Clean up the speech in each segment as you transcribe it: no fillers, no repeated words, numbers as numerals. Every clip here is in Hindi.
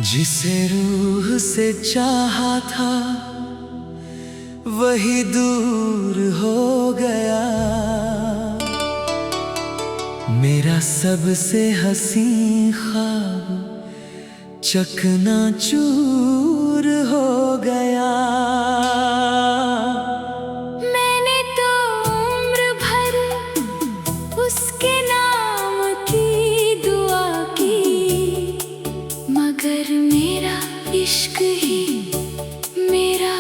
जिसे रूह से चाहा था वही दूर हो गया। मेरा सबसे हसी ख्वाब चकनाचूर हो गया। मैंने तो उम्र भर उसके नाम की दुआ की, मगर मेरा इश्क ही मेरा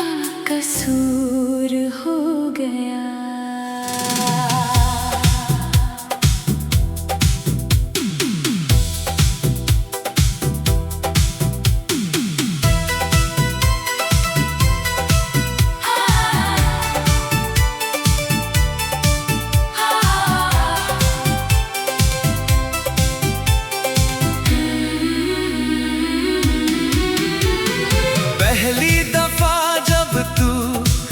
कसूर हो गया। पहली दफा जब तू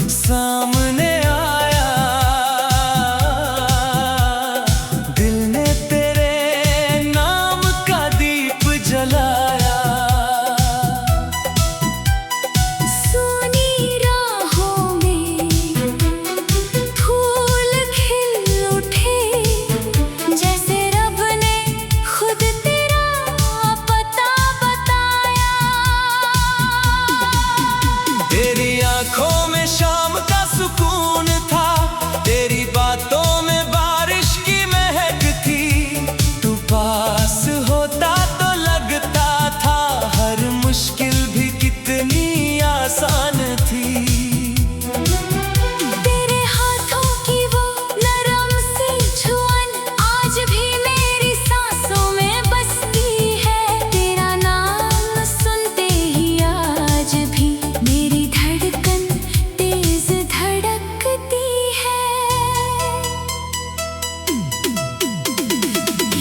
सामने आया, दिल ने तेरे नाम का दीप जलाया। सोनी राहों में फूल खिल उठे, जैसे रब ने खुद तेरा पता बताया। तेरी आंखों में शाम का सुकून था, तेरी बातों में बारिश की महक थी। तू पास होता तो लगता था हर मुश्किल भी कितनी आसान थी। तेरे हाथों की वो नरम सी छुअन आज भी मेरी सांसों में बसती है। तेरा नाम सुनते ही आज भी मेरी धड़कन तेज धड़कती है।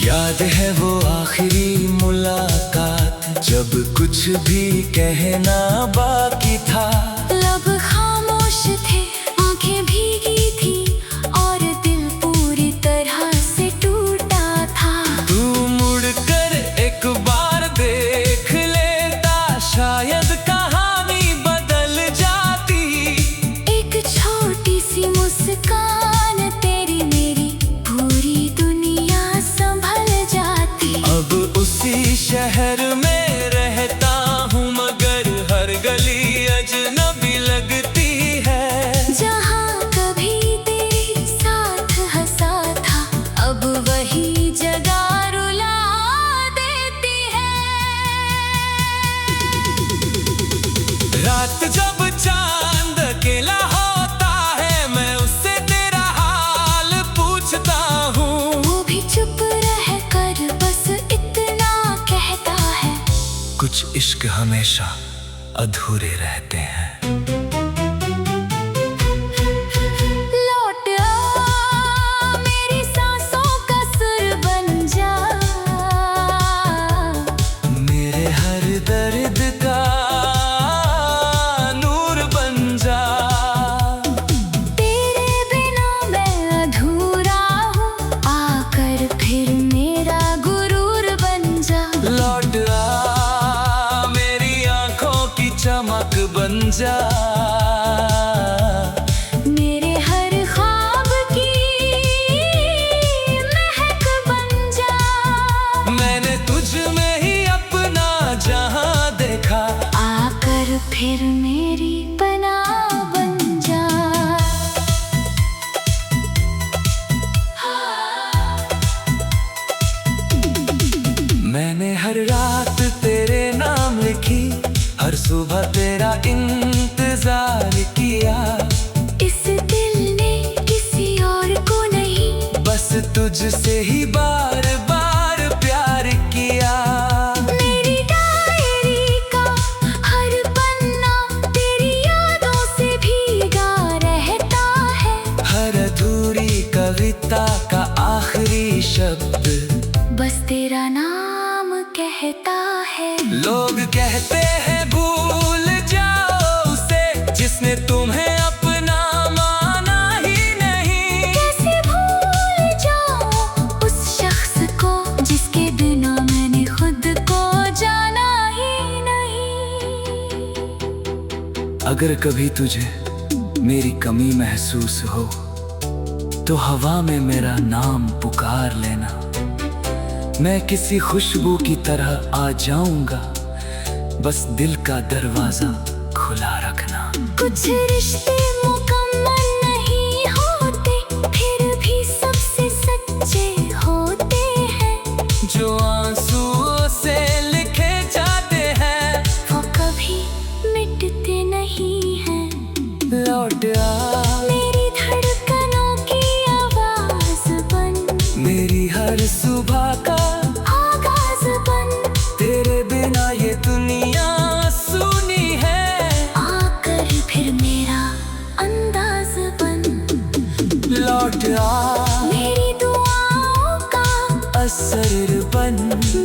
याद है वो आखिरी मुलाकात, जब कुछ भी कहना बाकी था। लब खामोश थे, आंखें भीगी थी और दिल पूरी तरह से टूटा था। तू मुड़कर एक बार देख लेता, शायद कहानी बदल जाती। एक छोटी सी मुस्कान तेरी मेरी पूरी दुनिया संभल जाती। अब उसी शहर में रहता हूँ, मगर हर गली अजनबी लगती है। जहाँ कभी तेरे साथ हंसा था, अब वही जगह रुला देती है। रात जब चांद अकेला होता है, मैं उससे तेरा हाल पूछता हूँ। वो भी चुप रह कर बस इतना कहता है, कुछ इश्क हमेशा अधूरे रहते हैं। लौट आ मेरी सांसों का सुर बन जा। मेरे हर दर्द का नूर बन जा। तेरे बिना मैं अधूरा हूँ, आकर फिर मेरा गुरूर बन जा। लौट आ मेरी आंखों की चमक बन जा। मेरे हर ख्वाब की महक बन जा। मैंने तुझ में ही अपना जहां देखा, आकर फिर मेरी पनाह बन जा। मैंने हर रात तेरे नाम लिखी, हर सुबह तेरा इंतजार किया। इस दिल ने किसी और को नहीं, बस तुझसे ही बार बार प्यार किया। मेरी डायरी का हर पन्ना तेरी यादों से भीगा रहता है। हर अधूरी कविता का आखिरी शब्द बस तेरा नाम कहता है। लोग कहते हैं भूल जाओ उसे, जिसने तुम्हें अपना माना ही नहीं। कैसे भूल अगर कभी तुझे मेरी कमी महसूस हो तो हवा में मेरा नाम पुकार लेना। मैं किसी खुशबू की तरह आ जाऊंगा, बस दिल का दरवाजा खुला रखना। कुछ रिश्ते मुकम्मल नहीं होते, फिर भी सबसे सच्चे होते हैं। जो आंसुओं से लिखे जाते हैं वो कभी मिटते नहीं हैं। लौट आ मेरी धड़कनों की आवाज बन, मेरी हर सुबह का आगाज बन। तेरे बिना ये दुनिया सुनी है। आकर फिर मेरा अंदाज बन, लौट आ मेरी दुआओं का असर बन,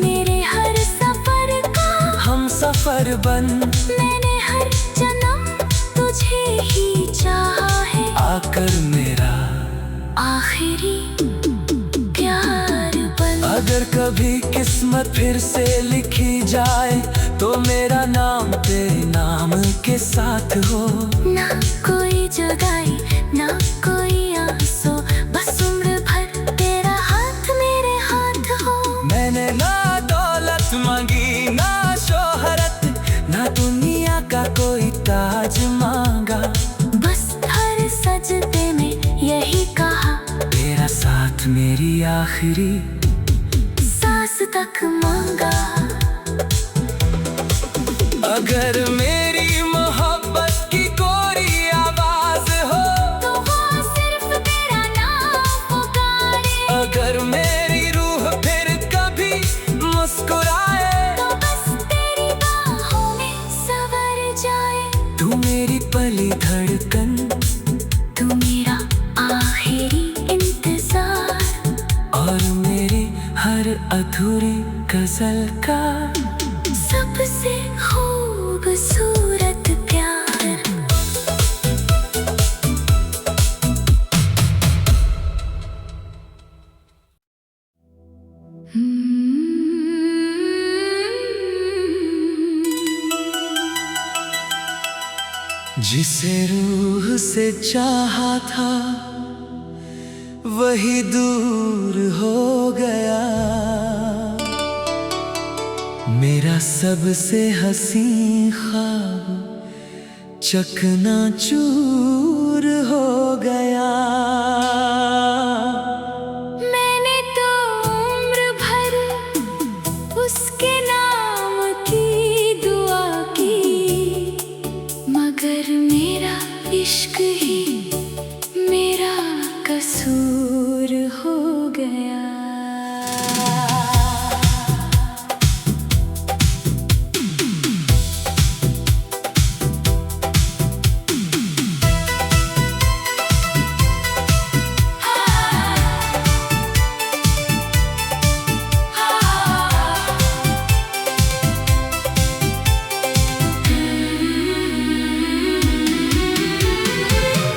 मेरे हर सफर का हम सफर बन। मैंने हर जन्म तुझे ही चाहा है। आकर मेरा आखिरी प्यार बन। अगर कभी किस्मत फिर से लिखी जाए तो मेरा नाम तेरे नाम के साथ हो। ना कोई जुदाई, ना कोई आंसू, बस उम्र भर तेरा हाथ मेरे हाथ हो। मैंने ना दौलत मांगी, ना शोहरत, ना दुनिया का कोई ताज मांगा। बस हर सजदे में यही कहा, तेरा साथ मेरी आखिरी सांस तक मांगा। अगर मेरी मोहब्बत की कोई आवाज हो तो वो सिर्फ तेरा नाम पुकारे। अगर मेरी रूह फिर कभी मुस्कुराए तो बस तेरी बाहों में सवर जाए। तू मेरी पली धड़कन, तू मेरा आखिरी इंतजार, और मेरी हर अधूरी गजल का सबसे खूबसूरत प्यार। जिसे रूह से चाहा था वही दूर हो गया। मेरा सबसे हसी ख्वाब चकनाचूर हो गया। मैंने तो उम्र भर उसके नाम की दुआ की, मगर मेरा इश्क ही मेरा कसूर हो गया।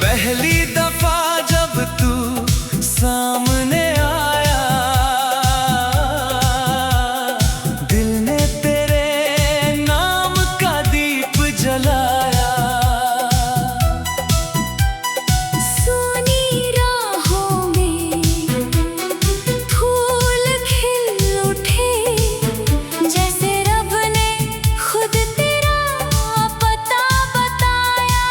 पहली दफा जब तू सामने आया, दिल ने तेरे नाम का दीप जलाया। सोनी राहों में फूल खिल उठे, जैसे रब ने खुद तेरा पता बताया।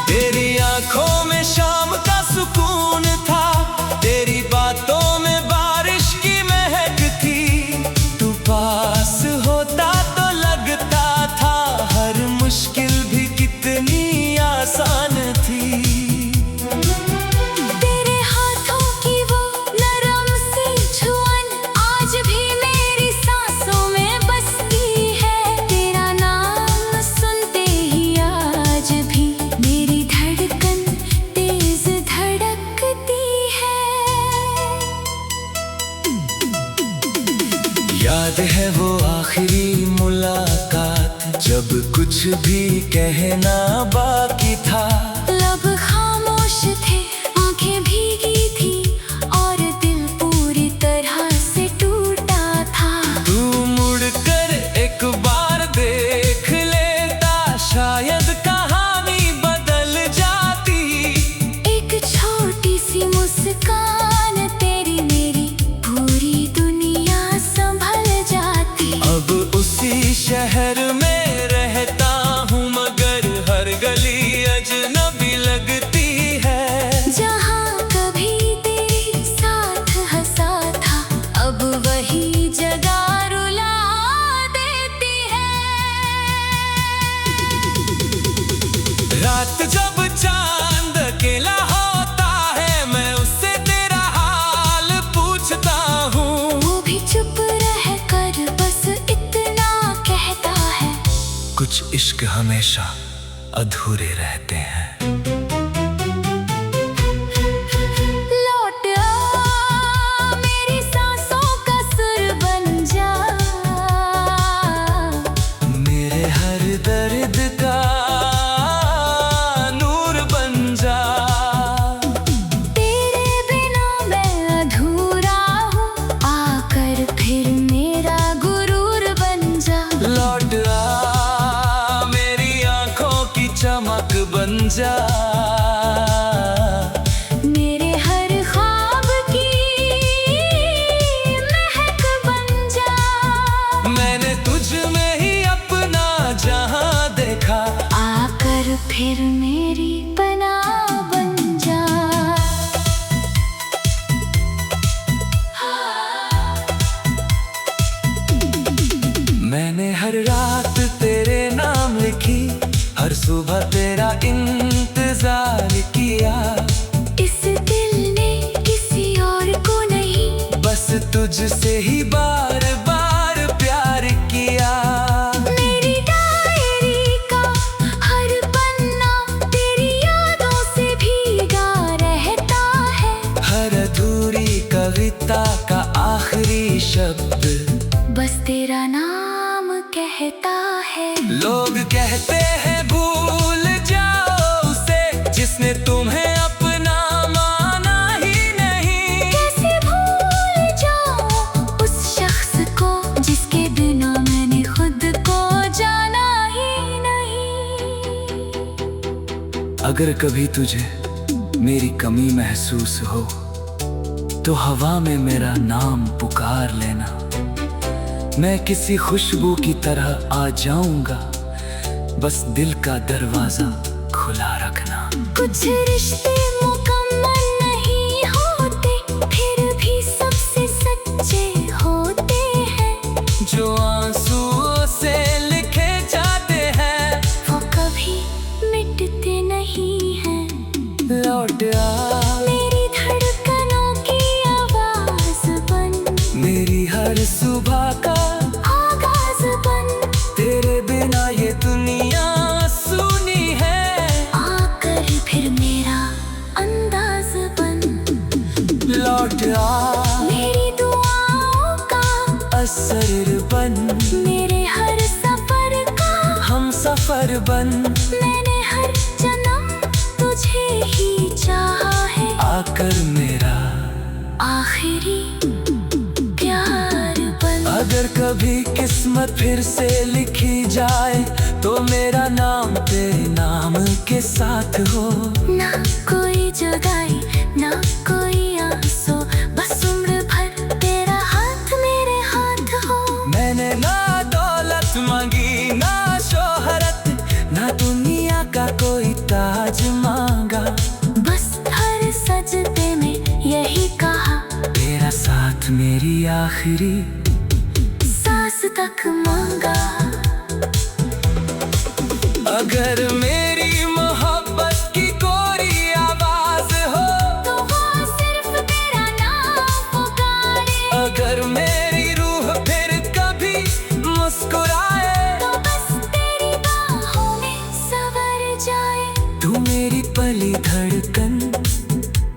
तेरी आंखों में शाम का सुकून था, तेरी बातों में बारिश की महक थी। तू पास होता तो लगता था हर मुश्किल भी कितनी आसान थी। तेरे हाथों की वो नरम सी छुअन आज भी मेरी सांसों में बसती है। तेरा नाम सुनते ही आज भी मेरी धड़कन तेज धड़कती है। याद है वो आखिरी मुलाकात जब कुछ भी कहना बाकी था। लब खामोश थे, आंखें भीगी थी, और दिल पूरी तरह से टूटा था। तू मुड़ कर एक बार देख ले इश्क हमेशा अधूरे रहते हैं। लौट आ मेरी सांसों का सुर बन जा, मेरे हर दर्द का नूर बन जा। तेरे बिना मैं अधूरा हूँ, आकर फिर मेरा गुरूर बन जा। लौट आ मेरी आंखों की चमक बन जा, मेरे हर ख्वाब की महक बन जा। मैंने तुझ में ही अपना जहां देखा, आकर फिर मेरी पनाह बन जा। मैंने हर रात तेरे नाम लिखी, हर सुबह तेरा इंतजार किया। इस दिल ने किसी और को नहीं, बस तुझसे ही बार बार प्यार किया। मेरी डायरी का हर पन्ना तेरी यादों से भीगा रहता है। हर अधूरी कविता का आखिरी शब्द बस तेरा नाम कहता है। लोग कहते हैं भूल जाओ उसे, जिसने तुम्हें अपना माना ही नहीं। कैसे भूल जाऊं उस शख्स को, जिसके बिना मैंने खुद को जाना ही नहीं। अगर कभी तुझे मेरी कमी महसूस हो, तो हवा में मेरा नाम पुकार लेना। मैं किसी खुशबू की तरह आ जाऊंगा, बस दिल का दरवाजा खुला रखना। कुछ रिश्ते मुकम्मल नहीं होते, फिर भी सबसे सच्चे होते हैं। जो आंसुओं से लिखे जाते हैं, वो कभी मिटते नहीं हैं। लौट आ मेरी धड़कनों की आवाज बन, मेरी हर सुबह का आगाज बन। तेरे बिना ये दुनिया सुनी है। आकर फिर मेरा अंदाज बन, लौट आ मेरी दुआओं का असर बन, मेरे हर सफर का हम सफर बन। मैंने हर जन्म तुझे ही चाहा है। आकर मेरा आखिरी प्यार बन। अगर कभी किस्मत फिर से लिखी जाए, तो मेरा नाम तेरे नाम के साथ हो। ना कोई जुदाई, ना कोई आंसू, बस उम्र भर तेरा हाथ मेरे हाथ हो। मैंने ना दौलत मांगी, ना शोहरत, ना दुनिया का कोई ताज मांगा। बस हर सजदे में यही कहा, तेरा साथ मेरी आखिरी सांस तक मांगा। अगर मेरी मोहब्बत की कोई आवाज हो, तो वो सिर्फ तेरा नाम पुकारे। अगर मेरी रूह फिर कभी मुस्कुराए, तो बस तेरी बाहों में संवर जाए। तू मेरी पली धड़कन,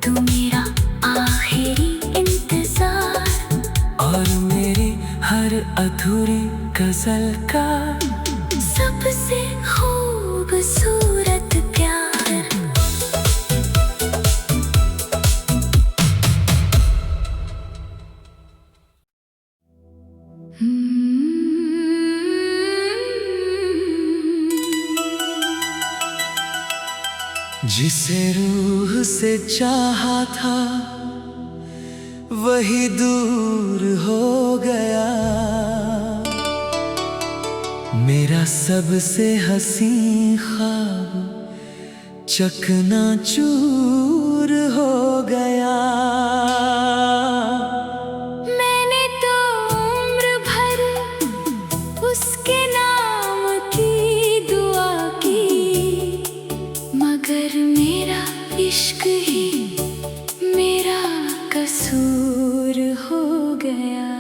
तू मेरा आखिरी इंतजार, और मेरी हर अधूरी गजल का सबसे खूबसूरत प्यार। जिसे रूह से चाहा था, वही दूर हो गया। मेरा सबसे हसी ख्वाब चकनाचूर हो गया। मैंने तो उम्र भर उसके नाम की दुआ की, मगर मेरा इश्क ही मेरा कसूर हो गया।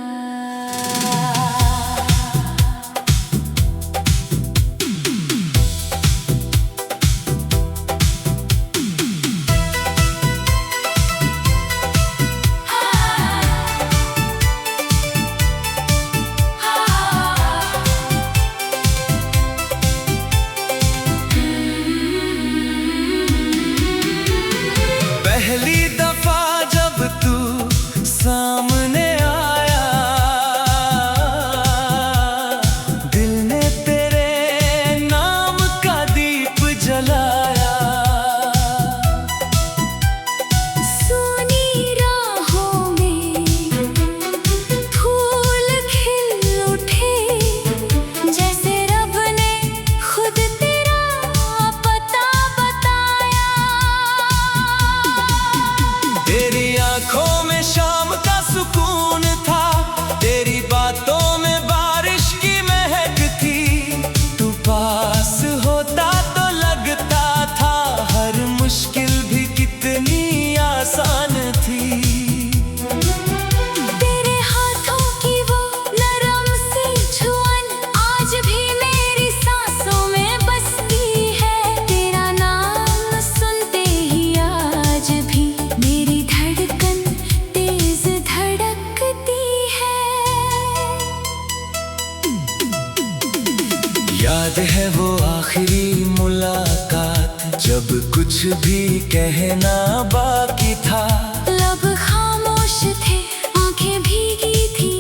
कुछ भी कहना बाकी था। लब खामोश थे, आंखें भीगी थी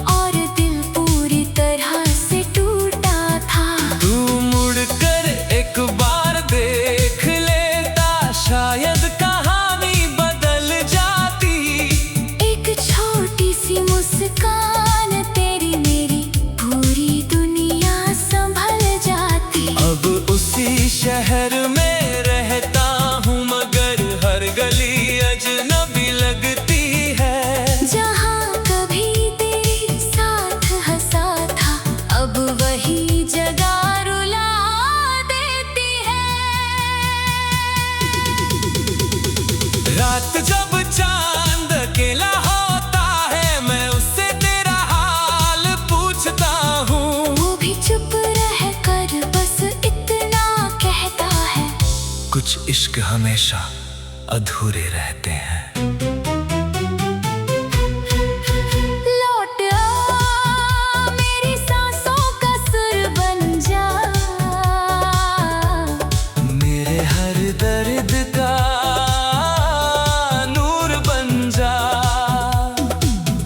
और दिल पूरी तरह से टूटा था। तू मुड़कर एक बार देख लेता, शायद कहानी बदल जाती। एक छोटी सी मुस्कान तेरी मेरी पूरी दुनिया संभल जाती। अब उसी शहर में रहता हूँ, मगर हर गली अजनबी लगती है। जहाँ कभी तेरे साथ हंसा था, अब वही जगह रुला देती है। रात जब चांद अकेला होता है, मैं उससे तेरा हाल पूछता हूँ। वो भी चुप रह कर बस इतना कहता है, कुछ इश्क हमेशा अधूरे रहते हैं। लौट आ मेरी सांसों का सुर बन जा, मेरे हर दर्द का नूर बन जा।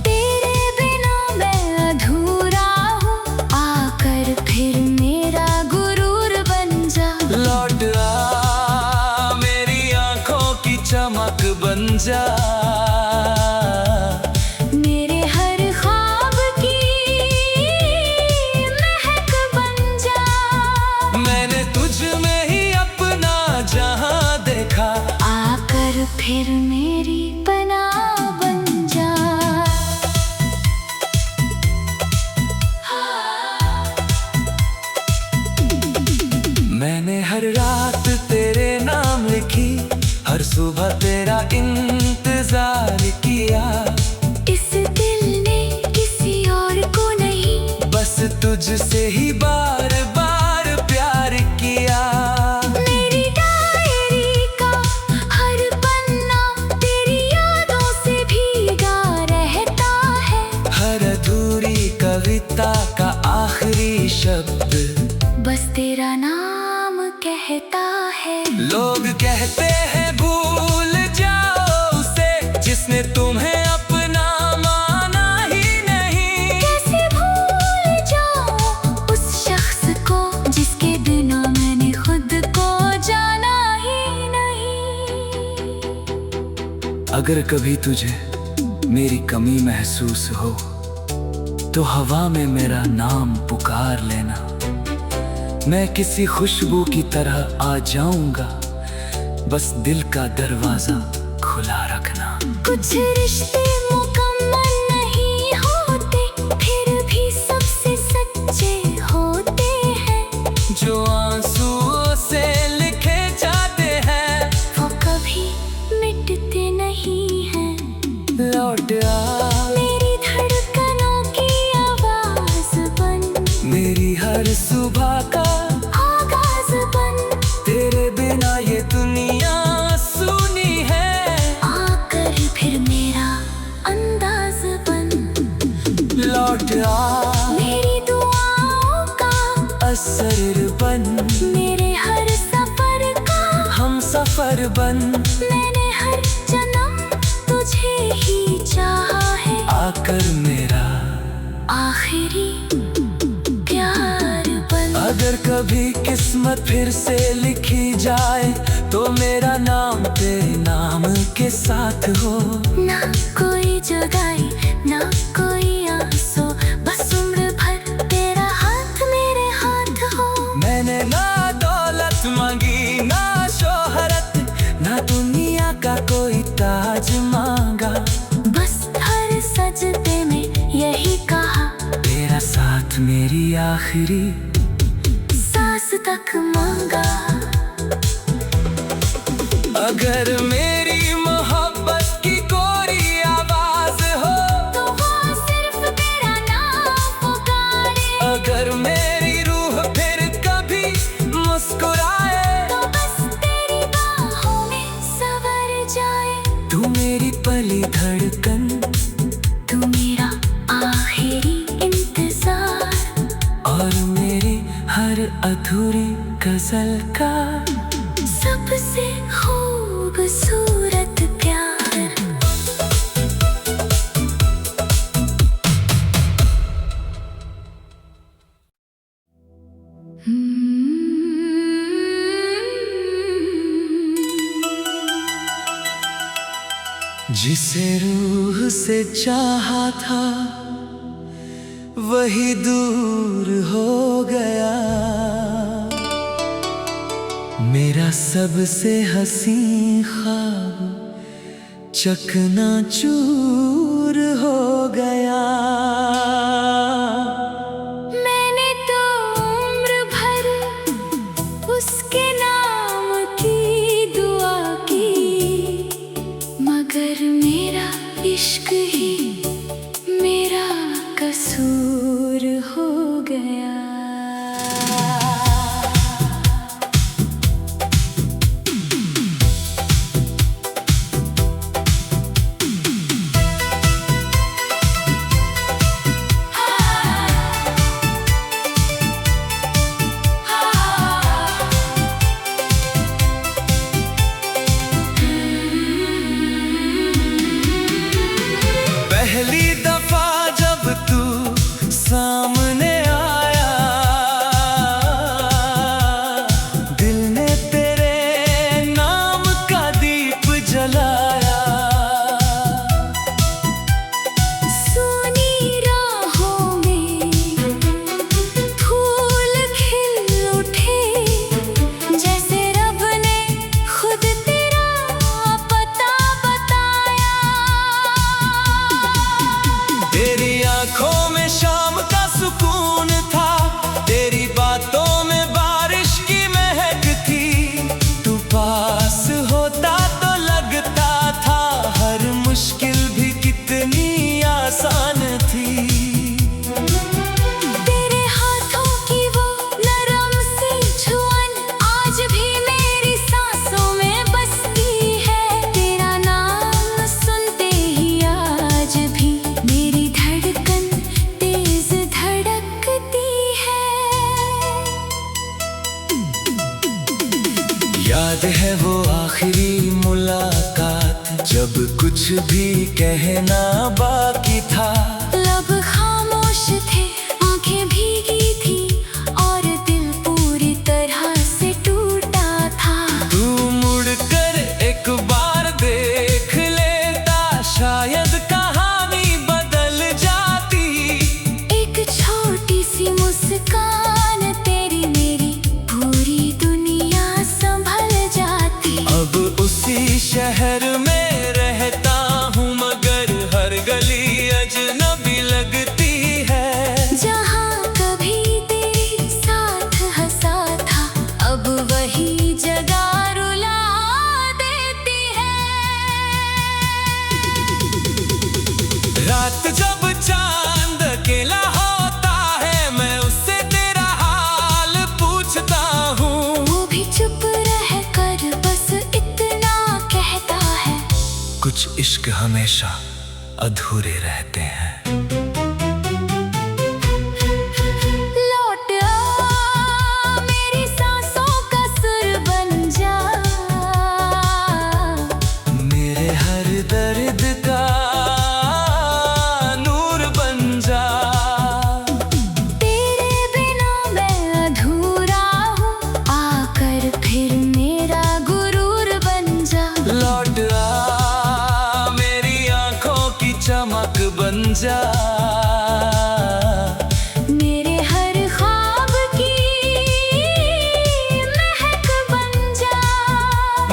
तेरे बिना मैं अधूरा हूँ, आकर फिर मेरा गुरूर बन जा। लौट आ मेरी आंखों की चमक बन जा, मेरे हर ख्वाब की महक बन जा। मैंने तुझ में ही अपना जहां देखा। आकर फिर मेरी पनाह बन जा। मैंने हर रात तेरे नाम लिखी, हर सुबह तेरा इंतजार किया। इस दिल ने किसी और को नहीं, बस तुझसे ही बार बार प्यार किया। मेरी डायरी का हर पन्ना तेरी यादों से भीगा रहता है। हर अधूरी कविता का आखिरी शब्द बस तेरा नाम कहता है। लोग कहते हैं भूल जाओ उसे, जिसने तुम्हें अपना माना ही नहीं। कैसे भूल जाऊं उस शख्स को, जिसके बिना मैंने खुद को जाना ही नहीं। अगर कभी तुझे मेरी कमी महसूस हो, तो हवा में मेरा नाम पुकार लेना। मैं किसी खुशबू की तरह आ जाऊंगा, बस दिल का दरवाजा खुला रखना। कुछ रिश्ते मुकम्मल नहीं होते, फिर भी सबसे सच्चे होते हैं। जो आंसुओं से लिखे जाते हैं, वो कभी मिटते नहीं हैं। लौट आ मेरी धड़कनों की आवाज बन, मेरी हर सुबह का आगाज बन। तेरे बिना ये दुनिया सुनी है। आकर फिर मेरा अंदाज बन, लौट आ मेरी दुआओं का असर बन, मेरे हर सफर का हम सफर बन। मैंने हर जन्म तुझे ही चाहा है। आकर मेरा आखिरी प्यार बन। अगर कभी किस्मत फिर से लिखी जाए, तो मेरा नाम तेरे नाम के साथ हो। ना कोई जुदाई, ना कोई आंसू, बस उम्र भर तेरा हाथ मेरे हाथ हो। मैंने ना दौलत मांगी, ना शोहरत, ना दुनिया का कोई ताज मांगा। बस हर सजदे में यही कहा, तेरा साथ मेरी आखिरी सांस तक मांगा। अगर मेरी मोहब्बत की कोई आवाज हो, तो वो सिर्फ तेरा नाम पुकारे। अगर मेरी रूह फिर कभी मुस्कुराए, तो बस तेरी बाहों में सवर जाए। तू मेरी पली धड़कन, तू मेरा आखिरी इंतजार, और मेरी हर अधूरी गजल का सबसे जिसे रूह से चाहा था वही दूर हो गया। मेरा सबसे हसी ख्वाब चकनाचूर हो गया। मैंने तो उम्र भर उसके नाम की दुआ की, मगर मेरा इश्क ही मेरा कसूर हो गया। पहली दफा जब तू सामने आया, दिल ने तेरे नाम का दीप जलाया। सुनी राहों में फूल खिल उठे, जैसे रब ने खुद तेरा पता बताया। तेरी आंखों में शाम का सुकून था, तेरी बातों में बारिश की महक थी। तू पास होता तो लगता था हर मुश्किल भी कितनी आसान थी। तेरे हाथों की वो नरम सी छुअन आज भी मेरी सांसों में बसती है। तेरा नाम सुनते ही आज भी मेरी धड़कन तेज धड़कती है। याद है वो आखिरी मुलाकात, जब कुछ भी कहना बाकी था। लब खामोश थे, आंखें भीगी थी और दिल पूरी तरह से टूटा था। तू मुड़कर एक बार देख लेता, शायद कहानी बदल जाती। एक छोटी सी मुस्कान तेरी मेरी पूरी दुनिया संभल जाती। अब उसी शहर में रहता हूँ, मगर हर गली अजनबी लगती है। जहाँ कभी तेरे साथ हंसा था, अब वही जगह रुला देती है। रात जब चांद अकेला होता है, मैं उससे तेरा हाल पूछता हूँ। वो भी चुप रह कर बस इतना कहता है, कुछ इश्क हमेशा अधूरे रहते हैं। लौट आ मेरी सांसों का सुर बन जा, मेरे हर दर्द का नूर बन जा। तेरे बिना मैं अधूरा हूँ, आकर फिर मेरा गुरूर बन जा। लौट आ मेरी आंखों की चमक बन जा। मेरे हर ख्वाब की महक बन जा।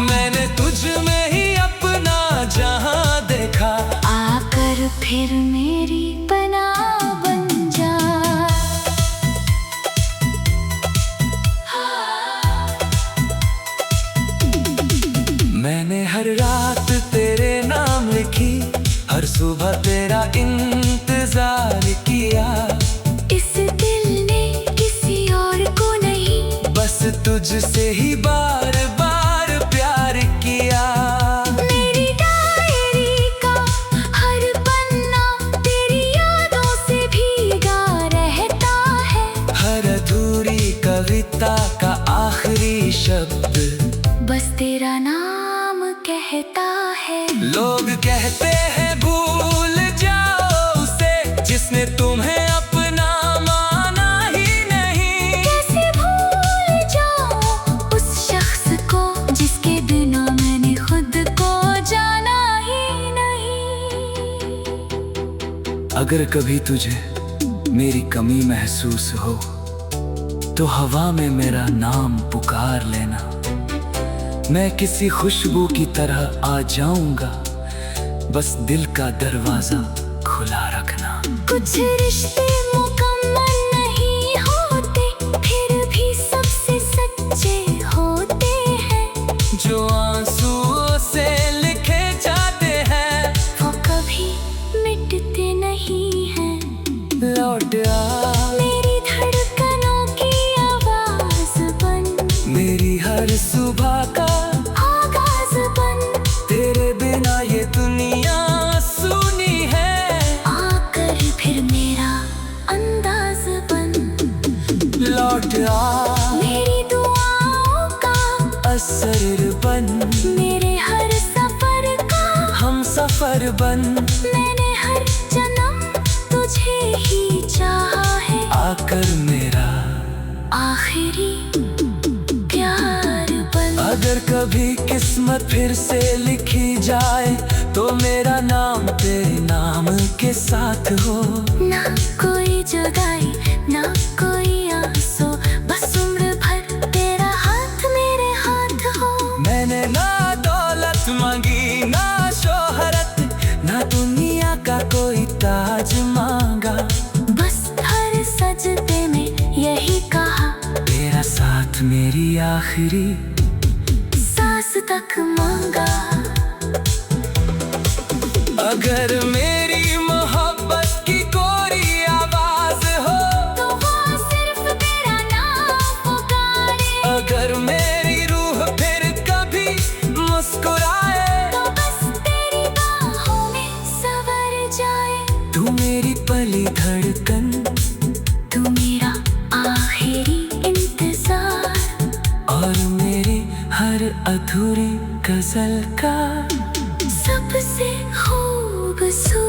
मैंने तुझ में ही अपना जहां देखा, आकर फिर मेरी पनाह बन जा। मैंने हर रात तेरे नाम लिखी, हर सुबह तेरा इंतजार किया। इस दिल ने किसी और को नहीं, बस तुझसे ही बार बार प्यार किया। मेरी डायरी का हर पन्ना तेरी यादों से भीगा रहता है। हर अधूरी कविता का आखिरी शब्द बस तेरा नाम कहता है। लोग कहते हैं भूल जाओ उसे, जिसने तुम्हें अपना माना ही नहीं। कैसे भूल जाऊं उस शख्स को, जिसके बिना मैंने खुद को जाना ही नहीं। अगर कभी तुझे मेरी कमी महसूस हो तो हवा में मेरा नाम पुकार लेना। मैं किसी खुशबू की तरह आ जाऊंगा, बस दिल का दरवाजा खुला रखना। कुछ रिश्ते मुकम्मल नहीं होते, फिर भी सबसे सच्चे होते हैं। जो आंसुओं से लिखे जाते हैं वो कभी मिटते नहीं हैं। लौट आ मेरी धड़कनों की आवाज बन, मेरी हर सुबह का आगाज बन। तेरे बिना ये दुनिया सुनी है। आकर फिर मेरा अंदाज बन, लौट आ मेरी दुआओं का असर बन, मेरे हर सफर का हम सफर बन। मैंने हर जन्म तुझे ही चाहा है। आकर मेरा आखिरी प्यार बन। अगर कभी किस्मत फिर से लिखी जाए तो मेरा नाम तेरे नाम के साथ हो। ना कोई जुदाई, ना कोई आंसू, बस उम्र भर तेरा हाथ मेरे हाथ हो। मैंने ना दौलत मांगी, ना शोहरत, ना दुनिया का कोई ताज मांगा। बस हर सजदे में यही कहा, तेरा साथ मेरी आखिरी सांस तक मांगा। अगर मेरी मोहब्बत की कोई आवाज हो तो वो सिर्फ तेरा नाम पुकारे। अगर मेरी रूह फिर कभी मुस्कुराए तो बस तेरी बाहों में सवर जाए। तू मेरी पली धड़कन, तू मेरा आखिरी इंतजार, और मेरी हर अधूरी गजल का सबसे खूबसूरत